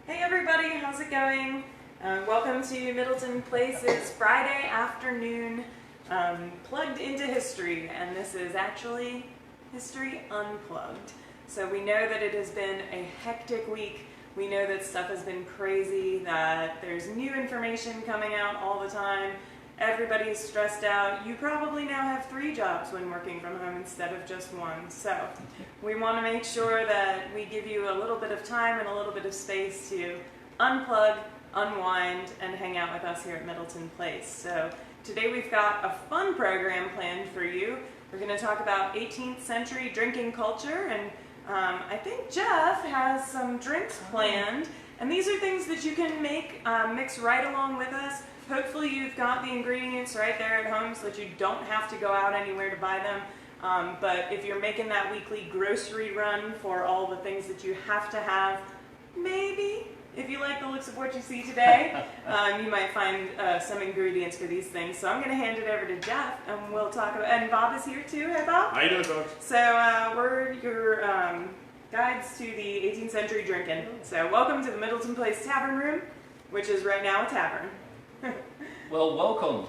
Hey everybody, how's it going? Welcome to Middleton Place's Friday afternoon plugged into history, and this is actually History Unplugged. So we know that it has been a hectic week. We know that stuff has been crazy, that there's new information coming out all the time. Everybody is stressed out. You probably now have 3 jobs when working from home instead of just 1. So we want to make sure that we give you a little bit of time and a little bit of space to unplug, unwind, and hang out with us here at Middleton Place. So today we've got a fun program planned for you. We're going to talk about 18th century drinking culture, and I think Jeff has some drinks planned. And these are things that you can make, mix right along with us. Hopefully you've got the ingredients right there at home so that you don't have to go out anywhere to buy them. But if you're making that weekly grocery run for all the things that you have to have, maybe, if you like the looks of what you see today, you might find some ingredients for these things. So I'm going to hand it over to Jeff, and we'll talk about, and Bob is here too. Hey Bob. How you doing, folks? So we're your guides to the 18th century drinking. So welcome to the Middleton Place Tavern Room, which is right now a tavern. Well, welcome.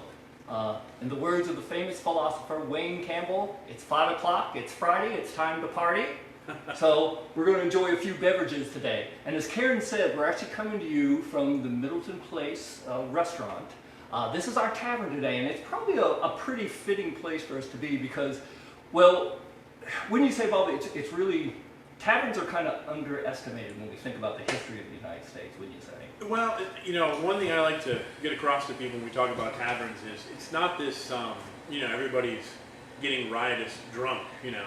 In the words of the famous philosopher Wayne Campbell, it's 5 o'clock, it's Friday, it's time to party. So we're going to enjoy a few beverages today. And as Carin said, we're actually coming to you from the Middleton Place restaurant. This is our tavern today, and it's probably a pretty fitting place for us to be because, well, wouldn't you say, Bob, it's really, taverns are kind of underestimated when we think about the history of the United States, wouldn't you say? Well, you know, one thing I like to get across to people when we talk about taverns is it's not this, you know, everybody's getting riotous drunk, you know.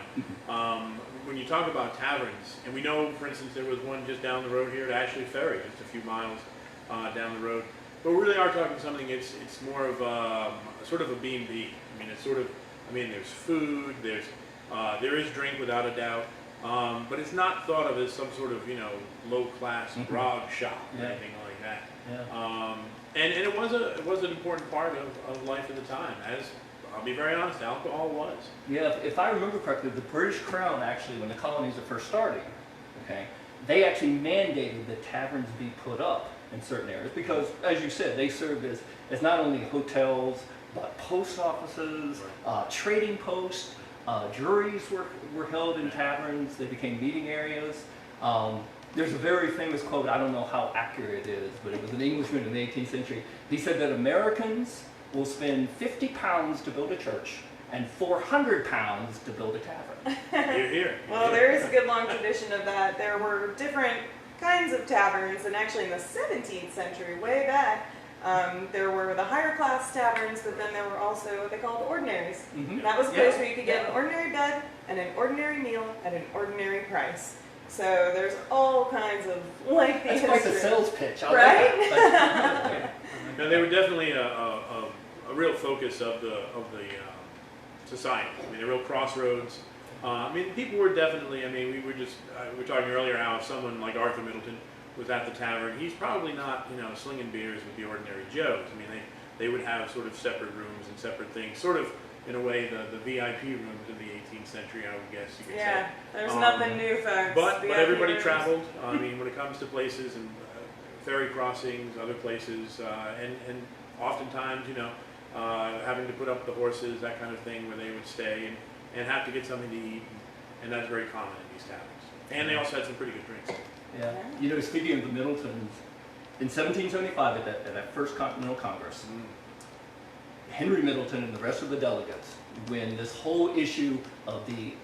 When you talk about taverns, and we know, for instance, there was one just down the road here at Ashley Ferry, just a few miles down the road. But we really are talking something, it's more of a sort of a B&B. I mean, it's sort of, I mean, there's food, there is drink without a doubt. But it's not thought of as some sort of, you know, low-class grog shop or anything like that. Yeah. And it was an important part of life at the time, as I'll be very honest, alcohol was. Yeah, if I remember correctly, the British Crown actually, when the colonies were first starting, okay, they actually mandated that taverns be put up in certain areas because, as you said, they served as not only hotels, but post offices, trading posts. Juries were held in taverns. They became meeting areas. There's a very famous quote, I don't know how accurate it is, but it was an Englishman in the 18th century. He said that Americans will spend 50 pounds to build a church and 400 pounds to build a tavern. Here. Well, there is a good long tradition of that. There were different kinds of taverns, and actually in the 17th century, way back, there were the higher class taverns, but then there were also what they called ordinaries. And that was a place where you could get an ordinary bed and an ordinary meal at an ordinary price. So there's all kinds of lengthy That's history. quite the sales pitch, Right? No, they were definitely a real focus of the society. I mean, a real crossroads. I mean, people were definitely, I mean, we were talking earlier how if someone like Arthur Middleton was at the tavern, he's probably not, you know, slinging beers with the ordinary Joes. I mean, they would have sort of separate rooms and separate things, sort of in a way the VIP rooms of the 18th century, I would guess you could say. Yeah, there's nothing new, folks. But everybody rooms. traveled. I mean, when it comes to places and ferry crossings, other places, and oftentimes, you know, having to put up the horses, that kind of thing, where they would stay and have to get something to eat, and that's very common in these taverns. And they also had some pretty good drinks. Yeah, you know, speaking of the Middletons, in 1775 at that first Continental Congress, Henry Middleton and the rest of the delegates, when this whole issue of the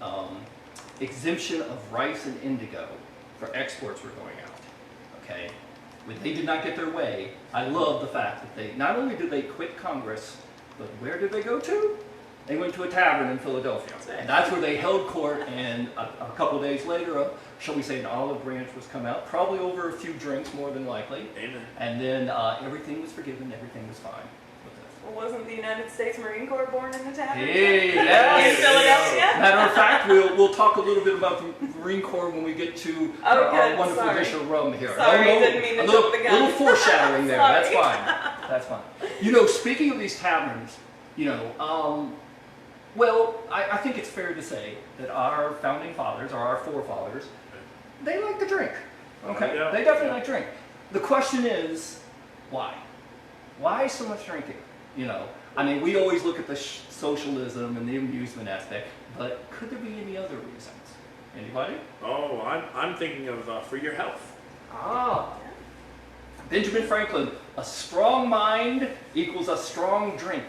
exemption of rice and indigo for exports were going out, okay, when they did not get their way, I love the fact that they, not only did they quit Congress, but where did they go to? They went to a tavern in Philadelphia. And that's where they held court, and a couple days later, shall we say, an olive branch was come out, probably over a few drinks more than likely. Amen. And then everything was forgiven, everything was fine. Well, wasn't the United States Marine Corps born in the tavern? Hey, yes. In Philadelphia? Matter of fact, we'll talk a little bit about the Marine Corps when we get to our wonderful dish of rum here. Sorry, didn't mean to jump the gun. A little foreshadowing there. That's fine. That's fine. You know, speaking of these taverns, you know, well, I think it's fair to say that our founding fathers, or our forefathers, they like to drink. Okay, they definitely like to drink. the question is, why? Why so much drinking? You know, I mean, we always look at the socialism and the amusement aspect, but could there be any other reasons? Anybody? Oh, I'm thinking of for your health. Ah, Benjamin Franklin, a strong mind equals a strong drink.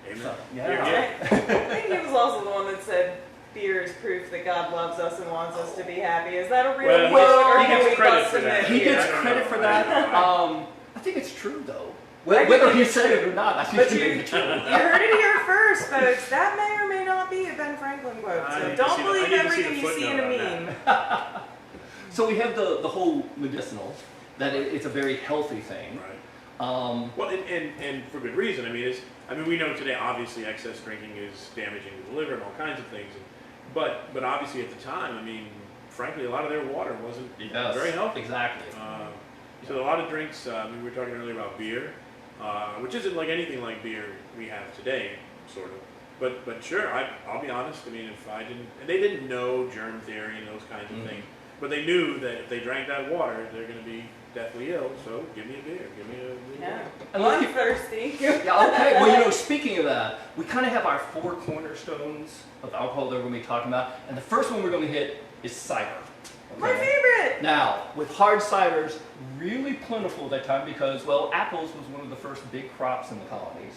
Amen. So, Here, yeah. here. I think he was also the one that said beer is proof that God loves us and wants us to be happy. Is that a real Well, quote, or he can gets we credit bust for a that. myth He here? gets I don't credit know. for I that. don't know. I think it's true though. I Whether think he it's said it true. or not, I think But it you may be true. heard it here first, folks. That may or may not be a Ben Franklin quote. I So need to don't see the- I believe need to see the everything you see in a footnote on meme. So we have the whole medicinal, that it's a very healthy thing. Right. Um, Well, and for good reason. I mean, we know today obviously excess drinking is damaging to the liver and all kinds of things. But obviously at the time, I mean, frankly, a lot of their water wasn't yes, very healthy. Exactly. So a lot of drinks. I mean, we were talking earlier about beer, which isn't like anything like beer we have today, sort of. But sure, I'll be honest. I mean, if I didn't, and they didn't know germ theory and those kinds of things, but they knew that if they drank that water, they're going to be deathly ill. So give me a beer. Give me a Yeah. And I'm let's thirsty. Yeah, okay. Well, you know, speaking of that, we kind of have our 4 cornerstones of alcohol that we're going to be talking about. And the first one we're going to hit is cider. My favorite. Now, with hard ciders, really plentiful at that time because, well, apples was one of the first big crops in the colonies.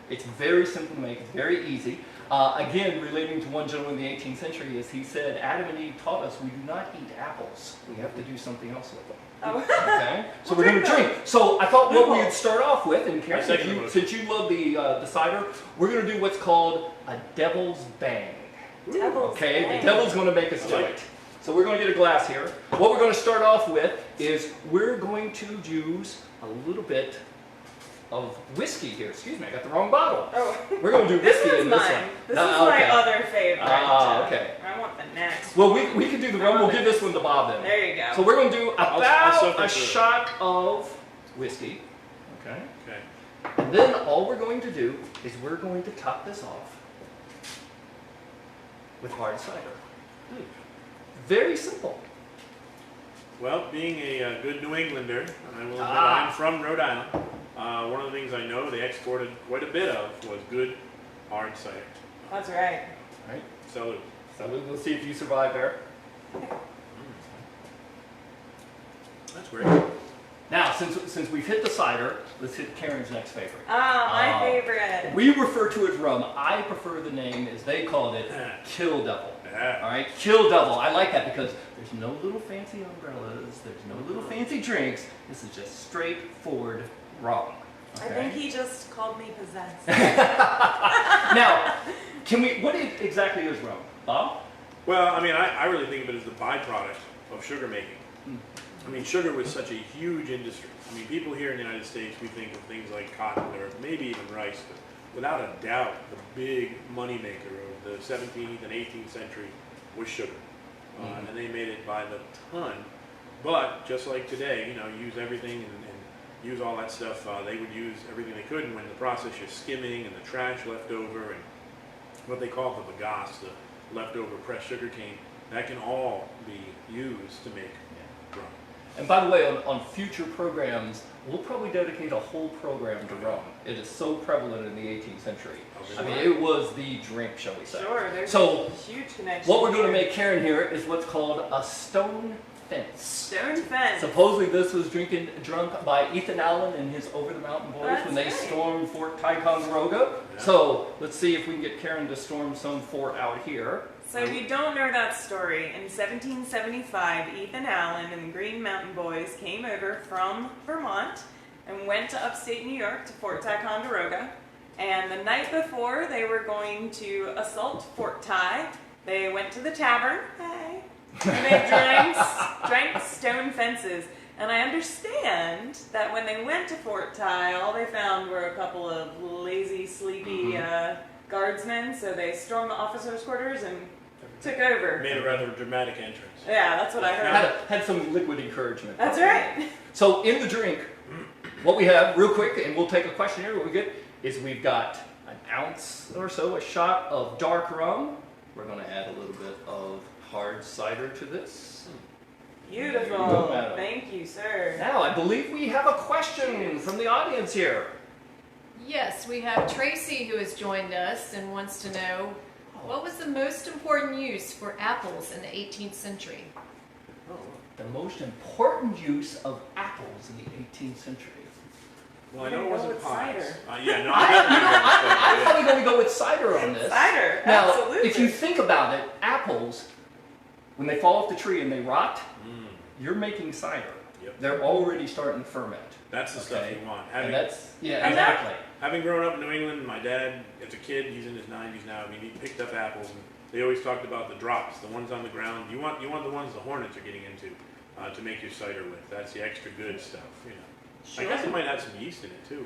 It's very simple to make, it's very easy. Again, relating to one gentleman in the 18th century, is he said, Adam and Eve taught us we do not eat apples. We have to do something else with them. Oh. Okay? So Well, we're going to drink. So I thought what we would start off with, and Carin, I second the motion. since you love the cider, we're going to do what's called a devil's bang. Devil's Okay? bang. The devil's going to make us do it. So we're going to get a glass here. What we're going to start off with is we're going to use a little bit of whiskey here. Excuse me, I got the wrong bottle. Oh. We're going to do This whiskey is in this mine. one. This Ah, is my okay. other favorite. Ah, okay. I want the next. Well, we can do the rum. We'll give this one to Bob then. There you go. So we're going to do I'll about suffer a through it. shot of whiskey. Okay. Okay. And then all we're going to do is we're going to top this off with hard cider. Very simple. Well, being a good New Englander, I will admit Ah. I'm from Rhode Island. One of the things I know they exported quite a bit of was good hard cider. That's right. Right? Salute. So we'll see if you survive there. That's great. Now, since we've hit the cider, let's hit Carin's next favorite. Ah, my Ah. favorite. We refer to it as rum. I prefer the name, as they called it, Kill Devil. Yeah. All right, Kill Devil. I like that because there's no little fancy umbrellas. There's no little fancy drinks. This is just straightforward rum. I think he just called me possessed. Now, what exactly is rum, Bob? Well, I mean, I really think of it as the byproduct of sugar making. I mean, sugar was such a huge industry. I mean, people here in the United States, we think of things like cotton or maybe even rice, but without a doubt, the big moneymaker of the 17th and 18th century was sugar. And they made it by the ton. But just like today, you know, use everything and use all that stuff. They would use everything they could, and when the process you're skimming and the trash left over and what they call the bagasse, the leftover pressed sugar cane, that can all be used to make rum. And by the way, on future programs, we'll probably dedicate a whole program to rum. It is so prevalent in the 18th century. I mean, it was the drink, shall we say. Sure, there's So, a huge connection. what we're going to here. make Carin here is what's called a stone fence. Stone fence. Supposedly this was drunk by Ethan Allen and his Over the Mountain Boys when they That's right. stormed Fort Ticonderoga. Yeah. So let's see if we can get Carin to storm some fort out here. So if you don't know that story, in 1775, Ethan Allen and the Green Mountain Boys came over from Vermont and went to upstate New York to Fort Ticonderoga. And the night before they were going to assault Fort Ty, they went to the tavern, and they drank stone fences. And I understand that when they went to Fort Ty, all they found were a couple of lazy, sleepy guardsmen. So they stormed the officers' quarters and took over. Made a rather dramatic entrance. Yeah, that's what I heard. Had some liquid encouragement. That's right. So in the drink, what we have, real quick, and we'll take a question here, what we get is we've got an ounce or so, a shot of dark rum. We're going to add a little bit of hard cider to this. Beautiful. Madam. Thank you, sir. Now, I believe we have a question from the audience here. Yes, we have Tracy who has joined us and wants to know, what was the most important use for apples in the 18th century? The most important use of apples in the 18th century. Well, I We're know it gonna go wasn't with pies. cider. Yeah, no, I'm probably going to go with cider on this. Cider, Now, absolutely. if you think about it, apples, when they fall off the tree and they rot, you're making cider. Yep. They're already starting to ferment. That's the stuff you want. And that's, yeah, having- exactly. Having grown up in New England, my dad, as a kid, he's in his 90s now. I mean, he picked up apples, and they always talked about the drops, the ones on the ground. You want the ones the hornets are getting into to make your cider with. That's the extra good stuff, you know. Sure. I guess it might have some yeast in it too,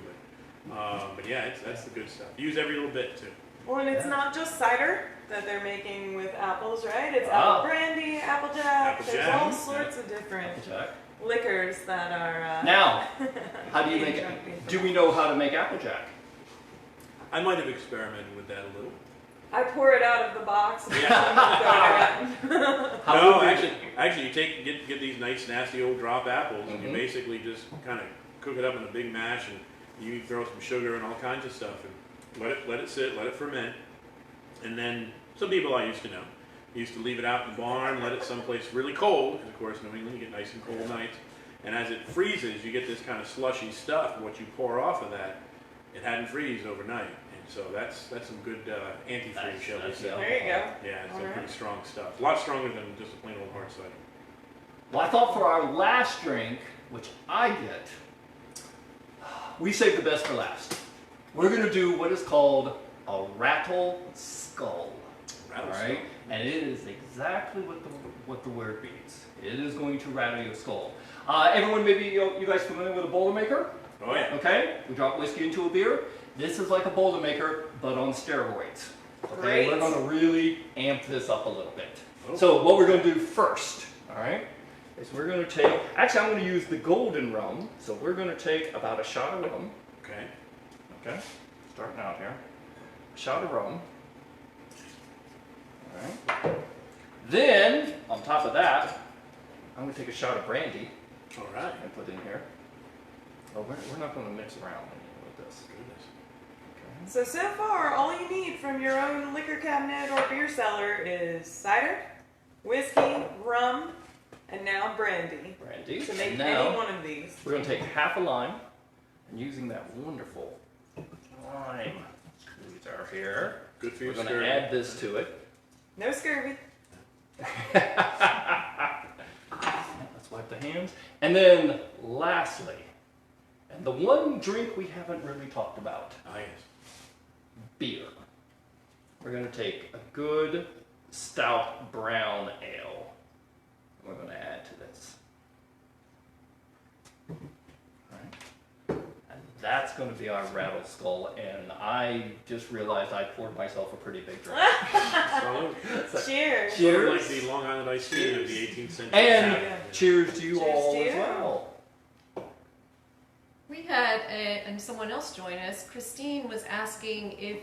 but yeah, that's the good stuff. Use every little bit too. Well, and it's not just cider that they're making with apples, right? It's Ah. apple brandy, applejack. There's Applejack, all yeah. sorts of different Applejack. liquors that are. Now, how do you being make drunk it? from Do we know how to make applejack? I might have experimented with that a little. I pour it out of the box. And How No, would we- actually, you get these nice, nasty old drop apples, and you Mhm. basically just kind of cook it up in a big mash, and you throw some sugar and all kinds of stuff, and let it sit, let it ferment, and then some people I used to know used to leave it out in the barn, let it someplace really cold, because of course New England you get nice and cold nights, and as it freezes, you get this kind of slushy stuff. What you pour off of that, it hadn't freeze overnight. So that's some good antifreeze, shall we That's- say? yeah. There you go. Yeah, it's some Alright. pretty strong stuff. A lot stronger than just a plain old hard cider. Well, I thought for our last drink, which I get, we saved the best for last. We're going to do what is called a Raffle Skull. Raffle All right? And it is exactly what the word means. It is going to rattle your skull. Everyone, maybe you guys familiar with a Boilermaker? Oh yeah. Okay, we drop whiskey into a beer. This is like a Boilermaker, but on steroids. Okay, Great. we're going to really amp this up a little bit. Oh. So what we're going to do first, all right, is we're going to take, actually I'm going to use the golden rum. So we're going to take about a shot of rum. Okay. Okay, starting out here. A shot of rum. All right. Then, on top of that, I'm going to take a shot of brandy All right. and put in here. Oh, we're not going to mix around with this. Goodness. So far, all you need from your own liquor cabinet or beer cellar is cider, whiskey, rum, and now brandy. Brandy. To make Now, any one of these. we're going to take half a lime and using that wonderful lime squeezer here, Good for we're your going scurvy. to add this to it. No scurvy. Let's wipe the hands. And then lastly, and the one drink we haven't really talked about, Ah, yes. beer. We're going to take a good stout brown ale. We're going to add to this. Alright. And that's going to be our Rattle Skull, and I just realized I poured myself a pretty big drink. Salute. Cheers. Sort of Cheers. like the Long Island iced tea of the 18th century. And Yeah. cheers to you Cheers all to as you. well. We had and someone else join us. Christine was asking if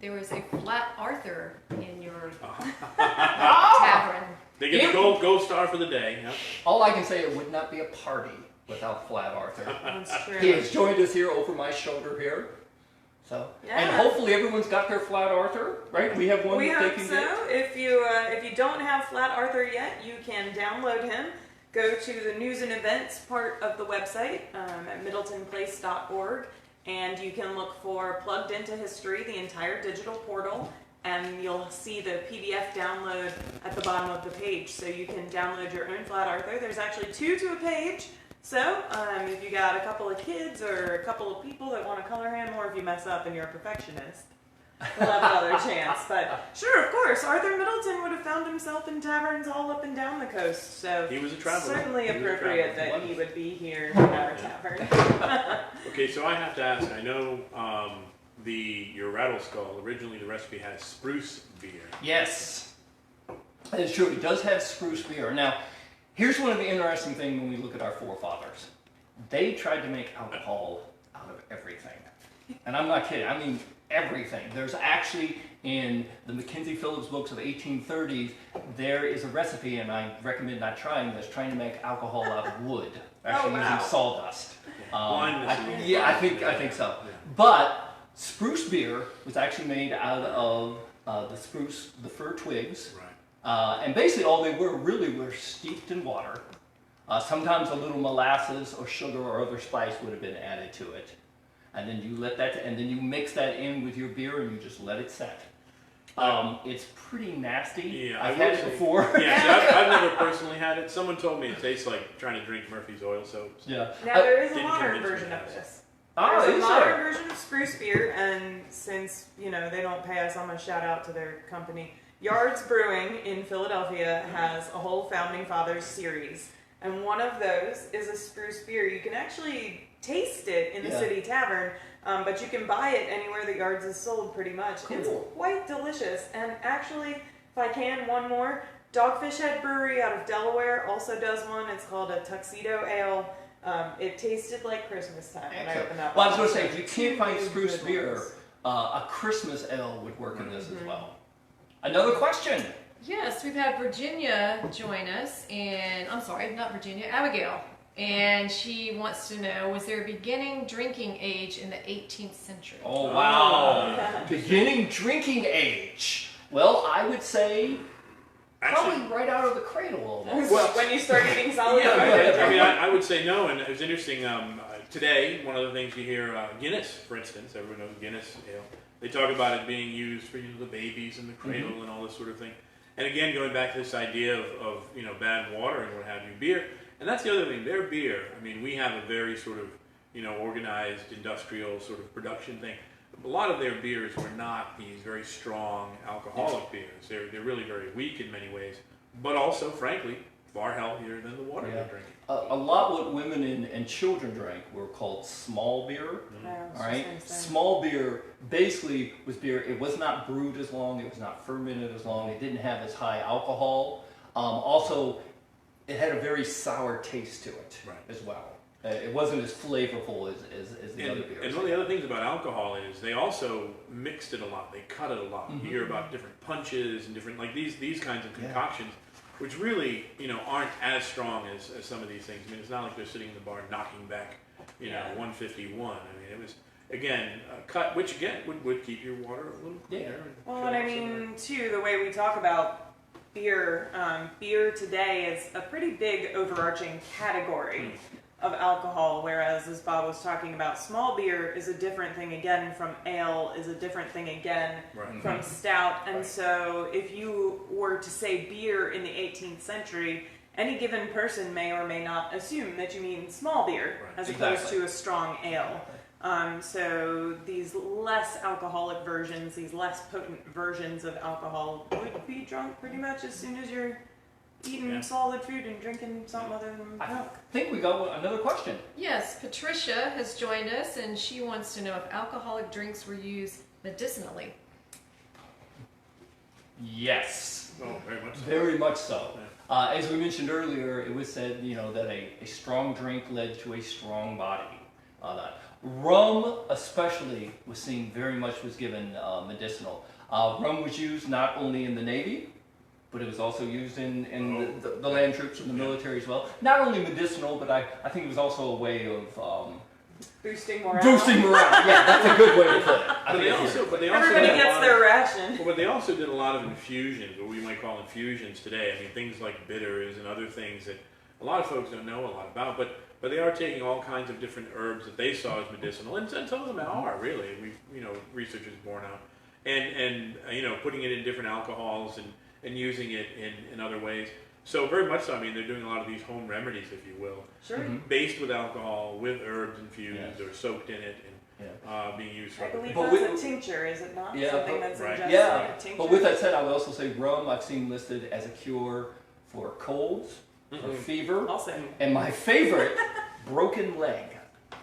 there was a flat Arthur in your tavern. They get the gold star for the day. Yep. All I can say, it would not be a party without Flat Arthur. That's true. He has joined us here over my shoulder here. So, and Yeah. hopefully everyone's got their Flat Arthur, right? We have one We that they hope can so. get. If you don't have Flat Arthur yet, you can download him. Go to the news and events part of the website at middletonplace.org, and you can look for Plugged Into History, the entire digital portal, and you'll see the PDF download at the bottom of the page. So you can download your own Flat Arthur. There's actually 2 to a page. So if you got a couple of kids or a couple of people that want to color him, or if you mess up and you're a perfectionist, we'll have another chance. But sure, of course, Arthur Middleton would have found himself in taverns all up and down the coast. So He was a traveler. certainly He was a appropriate traveler. that he would be here in our tavern. Okay, so I have to ask. I know your Rattle Skull, originally the recipe has spruce beer. Yes. That is true. It does have spruce beer. Now, here's one of the interesting things when we look at our forefathers. They tried to make alcohol out of everything. And I'm not kidding. I mean, everything. There's actually, in the Mackenzie Phillips books of the 1830s, there is a recipe, and I recommend not trying this, trying to make alcohol out of wood, actually using sawdust. I think so. Yeah. But spruce beer was actually made out of the fir twigs, Right. and basically all they were steeped in water. Sometimes a little molasses or sugar or other spice would have been added to it. And then you you mix that in with your beer and you just let it set. It's pretty nasty. Yeah, I've had it before. Yeah, see, I've never personally had it. Someone told me it tastes like trying to drink Murphy's oil soaps. Yeah. Now there is a Didn't modern convince me version of that. this. Oh, There's a is modern there? version of spruce beer, and since they don't pay us, I'm gonna shout out to their company. Yards Brewing in Philadelphia has a whole Founding Fathers series, and one of those is a spruce beer. You can actually taste it in the city tavern, but you can buy it anywhere that Yards is sold pretty much. Cool. It's quite delicious, and actually, if I can, one more. Dogfish Head Brewery out of Delaware also does one. It's called a Tuxedo Ale. It tasted like Christmas time when I opened up. Well, I was going to say, if you can't find Two spruce good beer, ones. a Christmas ale would work in this as well. Another question. Yes, we've had Virginia join us, and I'm sorry, not Virginia, Abigail. And she wants to know, was there a beginning drinking age in the 18th century? Oh, wow. Beginning drinking age. Well, I would say probably right out of the cradle almost. Well, when you start eating solid Yeah, food. I mean, I would say no, and it was interesting. Today, one of the things you hear, Guinness, for instance, everyone knows Guinness ale. They talk about it being used for the babies and the cradle and all this sort of thing. And again, going back to this idea of bad water and what have you, beer. And that's the other thing. Their beer. I mean, we have a very sort of organized industrial sort of production thing. A lot of their beers were not these very strong alcoholic beers. They're really very weak in many ways, but also, frankly, far healthier than the water they're drinking. A lot what women and children drank were called small beer. All right, small beer basically was beer. It was not brewed as long. It was not fermented as long. It didn't have as high alcohol. Also, it had a very sour taste to it as well. It wasn't as flavorful as the other beers. And one of the other things about alcohol is they also mixed it a lot. They cut it a lot. You hear about different punches and different these kinds of concoctions, which really aren't as strong as some of these things. I mean, it's not like they're sitting in the bar knocking back 151. I mean, it was again cut, which again would keep your water a little cleaner. Well, and I mean too, the way we talk about beer, beer today is a pretty big overarching category of alcohol, whereas as Bob was talking about, small beer is a different thing again from ale, is a different thing again from stout. And so if you were to say beer in the 18th century, any given person may or may not assume that you mean small beer as opposed to a strong ale. So these less alcoholic versions, these less potent versions of alcohol would be drunk pretty much as soon as you're eating solid food and drinking something other than milk. I think we got another question. Yes, Patricia has joined us, and she wants to know if alcoholic drinks were used medicinally. Yes. Oh, very much so. Very much so. As we mentioned earlier, it was said, that a strong drink led to a strong body. Rum, especially, was seen very much was given medicinal. Rum was used not only in the Navy, but it was also used in the land troops and the military as well. Not only medicinal, but I think it was also a way of Boosting morale. boosting morale. Yeah, that's a good way to put it. But they also Everybody did a gets lot their of, ration. well, but they also did a lot of infusions, what we might call infusions today. I mean, things like bitters and other things that a lot of folks don't know a lot about, but they are taking all kinds of different herbs that they saw as medicinal, and some of them are really. Research is borne out, and putting it in different alcohols and using it in other ways. So very much so. I mean, they're doing a lot of these home remedies, if you will, based with alcohol, with herbs infused or soaked in it, and being used for I other believe things. that's a tincture, is it not? Yeah, Something but- that's right. ingested Yeah, like a tincture. but with that said, I would also say rum I've seen listed as a cure for colds, for fever, Also. and my favorite, broken leg.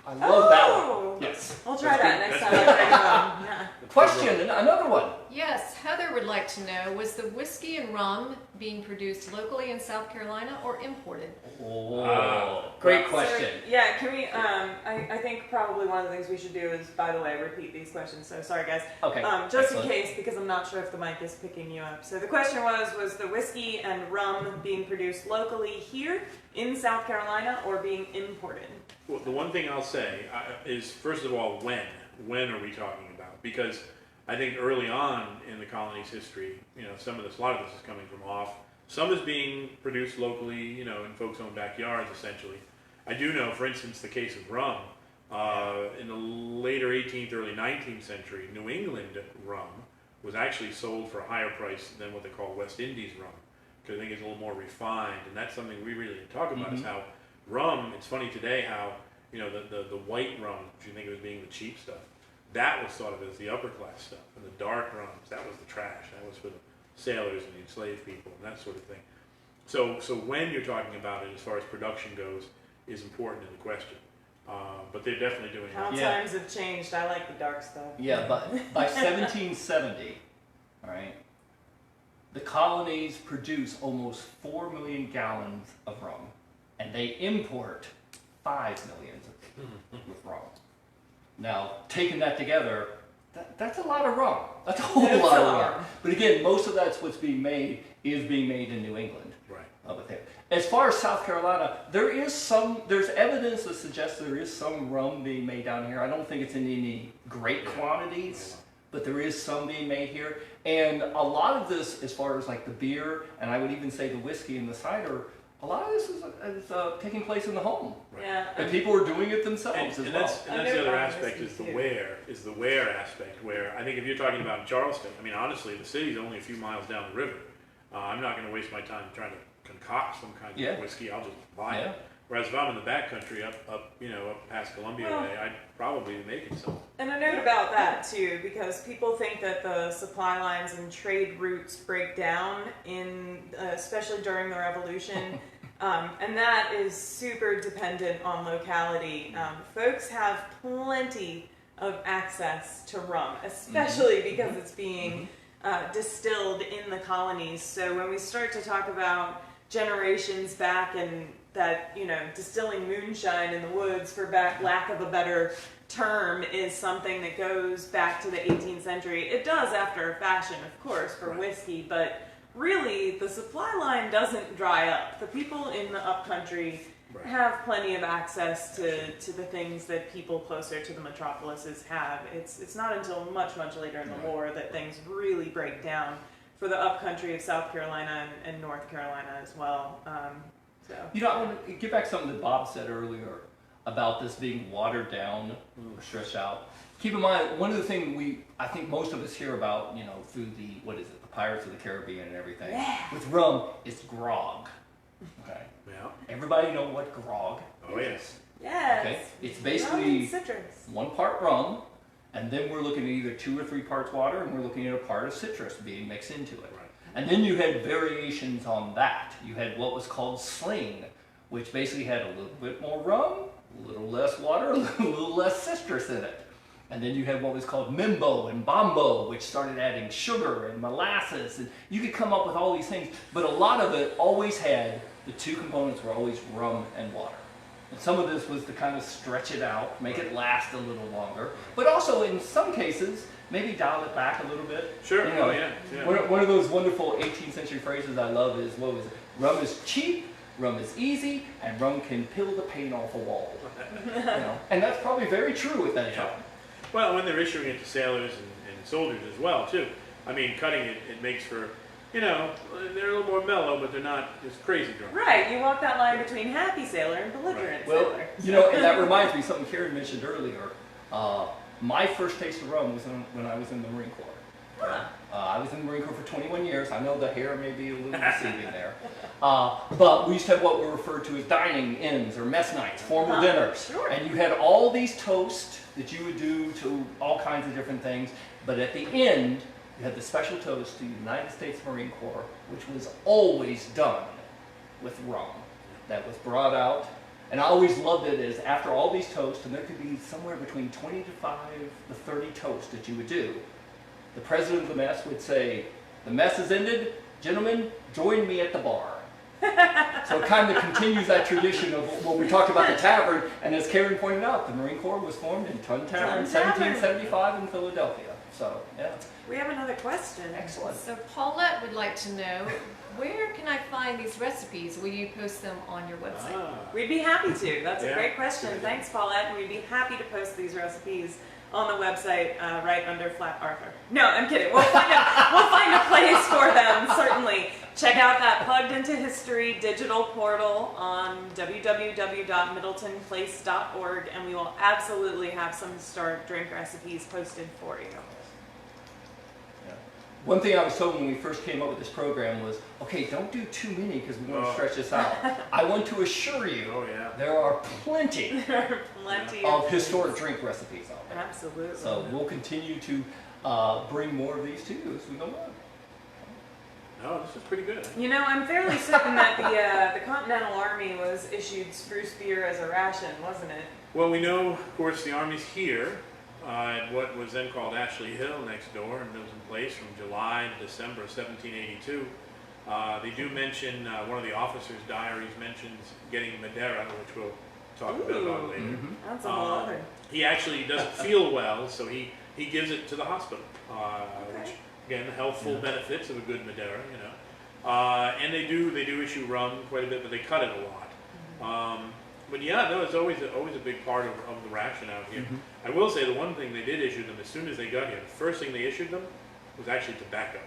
I love that one. Oh! Yes. We'll try that next time I drink rum. Yeah. Question, another one. Yes, Heather would like to know, was the whiskey and rum being produced locally in South Carolina or imported? Oh, great question. So, yeah, can we, I think probably one of the things we should do is, by the way, repeat these questions. So sorry, guys. Okay. Just excellent. in case, because I'm not sure if the mic is picking you up. So the question was the whiskey and rum being produced locally here in South Carolina or being imported? Well, the one thing I'll say is, first of all, when? When are we talking about? Because I think early on in the colony's history, you know, a lot of this is coming from off. Some is being produced locally, you know, in folks' own backyards, essentially. I do know, for instance, the case of rum. In the later 18th, early 19th century, New England rum was actually sold for a higher price than what they call West Indies rum, because I think it's a little more refined, and that's something we really didn't talk about, is how rum, it's funny today how, you know, the white rum, which you think of as being the cheap stuff, that was thought of as the upper class stuff, and the dark rums, that was the trash. That was for the sailors and the enslaved people and that sort of thing. So when you're talking about it, as far as production goes, is important in the question. But they're definitely doing How it. times have changed. I like the dark stuff. Yeah, but by 1770, all right, the colonies produce almost 4 million gallons of rum, and they import 5 million with rum. Now, taking that together, that's a lot of rum. That's a whole lot of rum. But again, most of that's what's being made is being made in New England. Right. As far as South Carolina, there's evidence that suggests there is some rum being made down here. I don't think it's in any great quantities, but there is some being made here. And a lot of this, as far as like the beer, and I would even say the whiskey and the cider, a lot of this is taking place in the home. Right. Yeah. And people are doing it themselves as And well. that's the other aspect, is the where aspect, where I think if you're talking about Charleston, I mean, honestly, the city's only a few miles down the river. I'm not going to waste my time trying to concoct some kind of whiskey. I'll just buy it. Whereas if I'm in the backcountry up past Columbia way, I'd probably be making some. And a note about that too, because people think that the supply lines and trade routes break down especially during the Revolution, and that is super dependent on locality. Folks have plenty of access to rum, especially because it's being distilled in the colonies. So when we start to talk about generations back and that, you know, distilling moonshine in the woods, for lack of a better term, is something that goes back to the 18th century. It does after a fashion, of course, for whiskey, but really the supply line doesn't dry up. The people in the upcountry have plenty of access to the things that people closer to the metropolises have. It's not until much, much later in the war that things really break down for the upcountry of South Carolina and North Carolina as well. You know, I want to get back to something that Bob said earlier about this being watered down or stretched out. Keep in mind, one of the things I think most of us hear about, you know, through the Pirates of the Caribbean and everything, with rum, is grog. Okay. Yeah. Everybody know what grog is? Yes. Okay. It's basically citrus. 1 part rum, and then we're looking at either 2 or 3 parts water, and we're looking at a part of citrus being mixed into it. Right. And then you had variations on that. You had what was called sling, which basically had a little bit more rum, a little less water, a little less citrus in it. And then you had what was called mimbo and bombo, which started adding sugar and molasses. And you could come up with all these things, but a lot of it always had, the 2 components were always rum and water. And some of this was to kind of stretch it out, make it last a little longer, but also in some cases, maybe dial it back a little bit. Sure. You know, Yeah. One of those wonderful 18th century phrases I love is, what was it? Rum is cheap, rum is easy, and rum can peel the paint off a wall. You know? And that's probably very true at that time. Well, when they're issuing it to sailors and soldiers as well, too. I mean, cutting it makes for, you know, they're a little more mellow, but they're not just crazy drunk. Right, you walk that line between happy sailor and belligerent Well, sailor. you know, and that reminds me of something Carin mentioned earlier. My first taste of rum was when I was in the Marine Corps. I was in the Marine Corps for 21 years. I know the hair may be a little deceiving there. But we used to have what were referred to as dining inns or mess nights, formal dinners. Sure. And you had all these toasts that you would do to all kinds of different things. But at the end, you had the special toast to the United States Marine Corps, which was always done with rum. That was brought out. And I always loved it as after all these toasts, and there could be somewhere between 25 to 30 toasts that you would do, the president of the mess would say, "The mess is ended. Gentlemen, join me at the bar." So it kind of continues that tradition of what we talked about the tavern, and as Carin pointed out, the Marine Corps was formed in Tun Tavern in 1775 in Philadelphia. So, yeah. We have another question. Excellent. So Paulette would like to know, where can I find these recipes? Will you post them on your website? We'd be happy to. That's a Yeah, great question. good idea. Thanks, Paulette. And we'd be happy to post these recipes on the website right under Flat Arthur. No, I'm kidding. We'll find a place for them, certainly. Check out that Plugged into History digital portal on www.middletonplace.org, and we will absolutely have some historic drink recipes posted for you. One thing I was told when we first came up with this program was, okay, don't do too many because we want to stretch this out. I want to assure you, there are plenty Plenty of historic drink recipes out there. Absolutely. So we'll continue to bring more of these to you as we go on. No, this is pretty good. You know, I'm fairly certain that the Continental Army was issued spruce beer as a ration, wasn't it? Well, we know, of course, the Army's here at what was then called Ashley Hill next door in Middleton Place from July to December of 1782. They do mention, one of the officers' diaries mentions getting Madeira, which we'll talk a bit about later. Mm-hmm. That's a whole other. He actually doesn't feel well, so he gives it to the hospital, which, again, healthful benefits of a good Madeira, you know. And they do issue rum quite a bit, but they cut it a lot. But yeah, no, it's always a big part of the ration out here. Mm-hmm. I will say the one thing they did issue them as soon as they got here, the first thing they issued them was actually tobacco.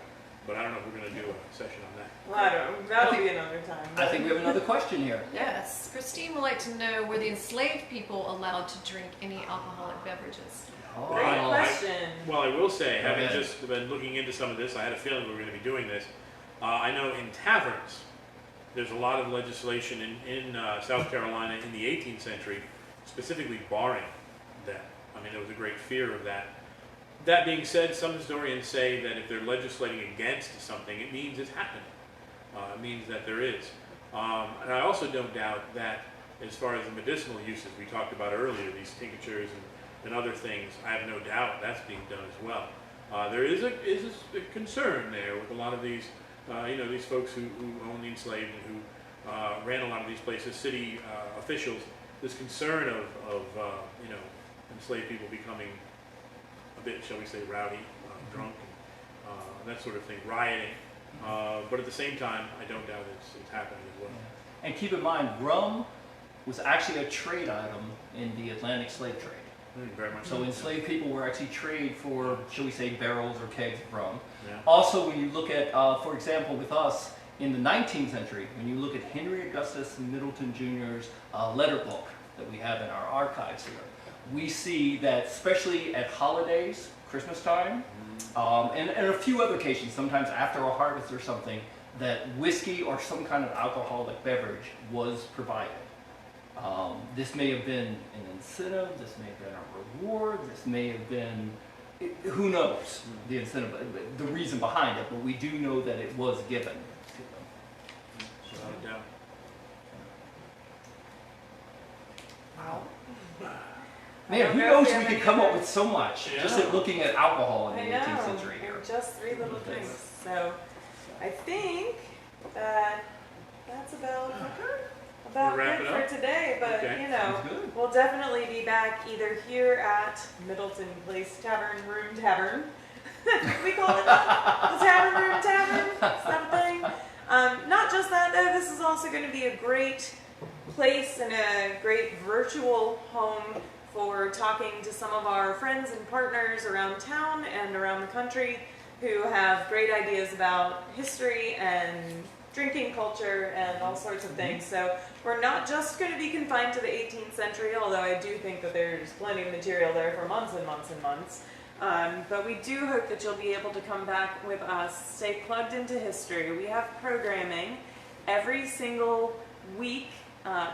But I don't know if we're going to do a session on that. Well, I don't know. That'll be another time. I think we have another question here. Yes. Christine would like to know, were the enslaved people allowed to drink any alcoholic beverages? Great question. Well, I will say, having ahead. just been looking into some of this, I had a feeling we were going to be doing this. I know in taverns, there's a lot of legislation in South Carolina in the 18th century, specifically barring that. I mean, there was a great fear of that. That being said, some historians say that if they're legislating against something, it means it's happening. It means that there is. And I also don't doubt that as far as the medicinal uses we talked about earlier, these tinctures and other things, I have no doubt that's being done as well. There is a concern there with a lot of these, these folks who own the enslaved and who ran a lot of these places, city officials, this concern of enslaved people becoming a bit, shall we say, rowdy, drunk, and that sort of thing, rioting. But at the same time, I don't doubt it's happening as well. And keep in mind, rum was actually a trade item in the Atlantic slave trade. Very much So enslaved people were actually traded for, shall we say, barrels or kegs of rum. Yeah. Also, when you look at, for example, with us, in the 19th century, when you look at Henry Augustus Middleton Jr.'s letter book that we have in our archives here, we see that especially at holidays, Christmas time, and a few other occasions, sometimes after a harvest or something, that whiskey or some kind of alcoholic beverage was provided. This may have been an incentive, this may have been a reward, this may have been, who knows the incentive, the reason behind it, but we do know that it was given to them. Without a doubt. Wow. Man, who knows we could come up with so much just at looking at alcohol in the 18th century here. Just three little things. So I think that's about Wrap it it for up? today. But Okay. Sounds good. we'll definitely be back either here at Middleton Place Tavern. We call it the Tavern Room Tavern. Is that a thing? Not just that though. This is also going to be a great place and a great virtual home for talking to some of our friends and partners around town and around the country who have great ideas about history and drinking culture and all sorts of things. So we're not just going to be confined to the 18th century, although I do think that there's plenty of material there for months and months and months. But we do hope that you'll be able to come back with us, stay plugged into history. We have programming every single week.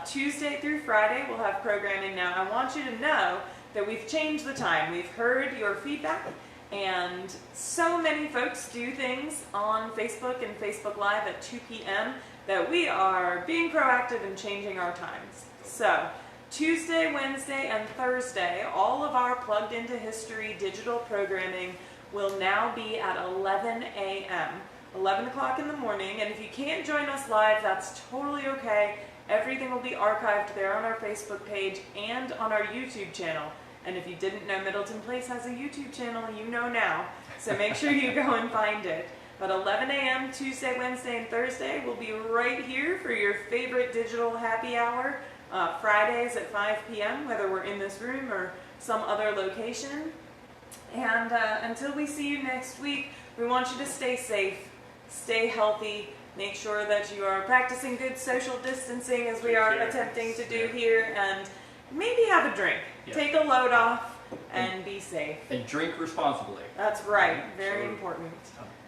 Tuesday through Friday, we'll have programming. Now, I want you to know that we've changed the time. We've heard your feedback, and so many folks do things on Facebook and Facebook Live at 2 p.m. that we are being proactive and changing our times. So, Tuesday, Wednesday, and Thursday, all of our Plugged into History digital programming will now be at 11 a.m. 11 o'clock in the morning, and if you can't join us live, that's totally okay. Everything will be archived there on our Facebook page and on our YouTube channel. And if you didn't know Middleton Place has a YouTube channel, you know now. So make sure you go and find it. But 11 a.m. Tuesday, Wednesday, and Thursday will be right here for your favorite digital happy hour. Fridays at 5 p.m., whether we're in this room or some other location. And until we see you next week, we want you to stay safe, stay healthy, make sure that you are practicing good social distancing as we are attempting to do here, and maybe have a drink. Yeah. Take a load off and be safe. And drink responsibly. That's right, very important.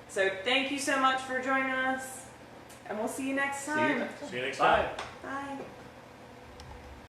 So thank you so much for joining us, and we'll see you next time. See you. See you next Bye. time. Bye.